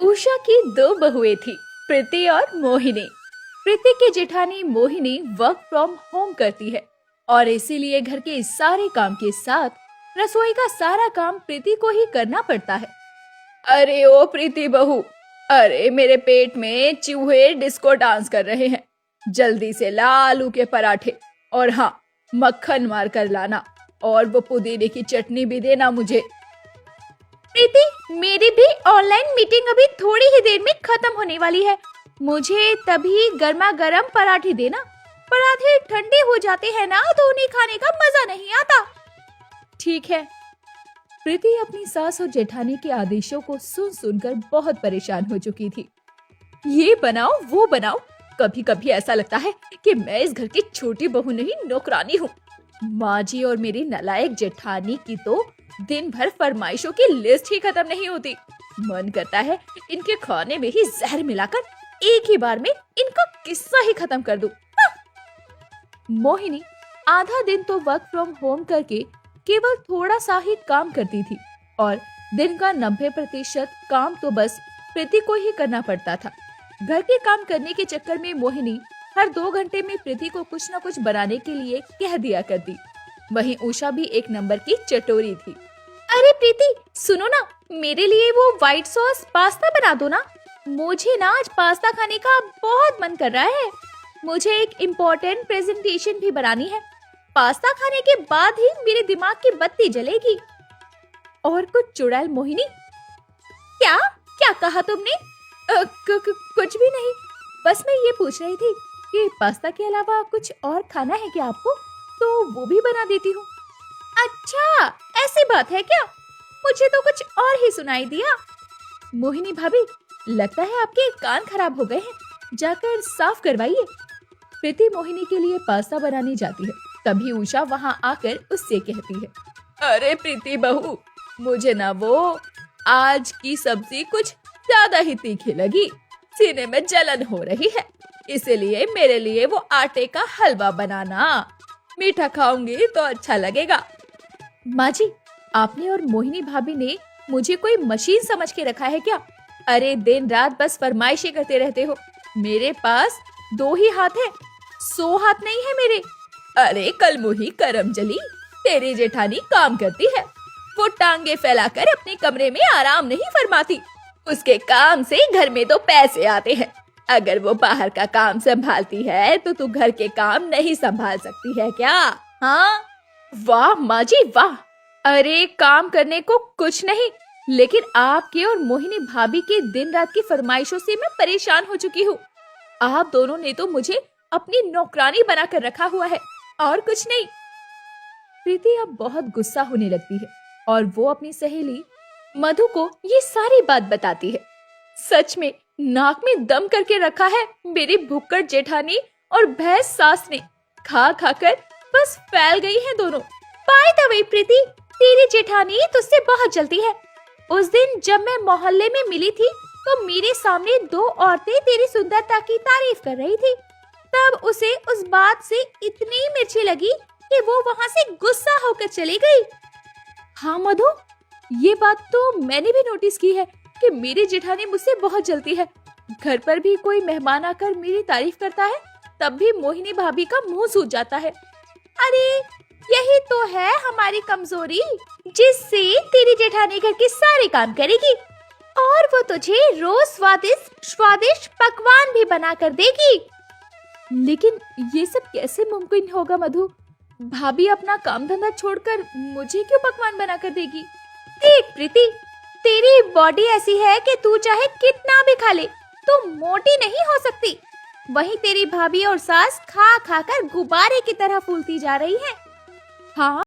उषा की दो बहुएं थी, प्रीति और मोहिनी। प्रीति की जेठानी मोहिनी वर्क फ्रॉम होम करती है और इसीलिए घर के सारे काम के साथ रसोई का सारा काम प्रीति को ही करना पड़ता है। अरे ओ प्रीति बहू, अरे मेरे पेट में चूहे डिस्को डांस कर रहे हैं। जल्दी से ला आलू के पराठे और हाँ, मक्खन मार कर लाना और वो पुदीने की चटनी भी देना मुझे। प्रीति, मेरी भी ऑनलाइन मीटिंग अभी थोड़ी ही देर में खत्म होने वाली है। मुझे तभी गर्मा गर्म पराठे देना। पराठे ठंडे हो जाते हैं ना तो उन्हें खाने का मजा नहीं आता। ठीक है। प्रीति अपनी सास और जेठानी के आदेशों को सुन सुनकर बहुत परेशान हो चुकी थी। ये बनाओ वो बनाओ, कभी कभी ऐसा लगता है कि मैं इस घर की छोटी बहू नहीं, नौकरानी हूँ। माँ जी और मेरी नालायक जेठानी की तो दिन भर फरमाइशों की लिस्ट ही खत्म नहीं होती। मन करता है इनके खाने में ही जहर मिलाकर एक ही बार में इनका किस्सा ही खत्म कर दूं। मोहिनी आधा दिन तो वर्क फ्रॉम होम करके केवल थोड़ा सा ही काम करती थी और दिन का 90% काम तो बस प्रीति को ही करना पड़ता था। घर के काम करने के चक्कर में मोहिनी हर 2 घंटे में प्रीति को कुछ न कुछ बनाने के लिए कह दिया करती। वहीं उषा भी एक नंबर की चटोरी थी। अरे प्रीति, सुनो ना, मेरे लिए वो व्हाइट सॉस पास्ता बना दो ना। मुझे ना आज पास्ता खाने का बहुत मन कर रहा है। मुझे एक इम्पोर्टेंट प्रेजेंटेशन भी बनानी है। पास्ता खाने के बाद ही मेरे दिमाग की बत्ती जलेगी। और कुछ चुड़ैल मोहिनी। क्या क्या कहा तुमने? कुछ भी नहीं, बस मैं ये पूछ रही थी कि पास्ता के अलावा कुछ और खाना है क्या आपको? तो वो भी बना देती हूँ। अच्छा, ऐसी बात है क्या? मुझे तो कुछ और ही सुनाई दिया। मोहिनी भाभी, लगता है आपके कान खराब हो गए हैं, जाकर साफ करवाइए। प्रीति मोहिनी के लिए पास्ता बनाने जाती है, तभी उषा वहाँ आकर उससे कहती है, अरे प्रीति बहू, मुझे ना वो आज की सब्जी कुछ ज्यादा ही तीखी लगी। सीने में जलन हो रही है, इसीलिए मेरे लिए वो आटे का हलवा बनाना। मीठा खाऊंगी तो अच्छा लगेगा। माँ जी, आपने और मोहिनी भाभी ने मुझे कोई मशीन समझ के रखा है क्या? अरे दिन रात बस फरमाइशें करते रहते हो। मेरे पास 2 ही हाथ है, 100 हाथ नहीं है मेरे। अरे कल मुही करम जली, तेरी जेठानी काम करती है। वो टांगे फैलाकर अपने कमरे में आराम नहीं फरमाती। उसके काम से घर में तो पैसे आते हैं। अगर वो बाहर का काम संभालती है तो तू घर के काम नहीं संभाल सकती है क्या? हाँ? वाह माँ जी वाह। अरे काम करने को कुछ नहीं, लेकिन आपके और मोहिनी भाभी के दिन रात की फरमाइशों से मैं परेशान हो चुकी हूँ। आप दोनों ने तो मुझे अपनी नौकरानी बनाकर रखा हुआ है और कुछ नहीं। प्रीति अब बहुत गुस्सा होने लगती है और वो अपनी सहेली मधु को ये सारी बात बताती है। सच में नाक में दम करके रखा है मेरी भुक्कड़ जेठानी और भैंस सास ने। खा खाकर बस फैल गई हैं दोनों। बाय द वे प्रीति, तेरी जेठानी तुझसे बहुत जलती है। उस दिन जब मैं मोहल्ले में मिली थी तो मेरे सामने 2 औरतें तेरी सुंदरता की तारीफ कर रही थी। तब उसे उस बात से इतनी मिर्ची लगी कि वो वहाँ से गुस्सा होकर चली गई। हाँ मधु, ये बात तो मैंने भी नोटिस की है कि मेरी जेठानी मुझसे बहुत जलती है। घर पर भी कोई मेहमान आकर मेरी तारीफ करता है तब भी मोहिनी भाभी का मुंह सूज जाता है। अरे यही तो है हमारी कमजोरी, जिससे तेरी जेठानी घर के सारे काम करेगी और वो तुझे रोज स्वादिष्ट स्वादिष्ट पकवान भी बना कर देगी। लेकिन ये सब कैसे मुमकिन होगा मधु? भाभी अपना काम धंधा छोड़कर मुझे क्यों पकवान बना कर देगी? देख प्रीति, तेरी बॉडी ऐसी है कि तू चाहे कितना भी खा ले तो मोटी नहीं हो सकती। वहीं तेरी भाभी और सास खा खा कर गुब्बारे की तरह फूलती जा रही हैं। हाँ।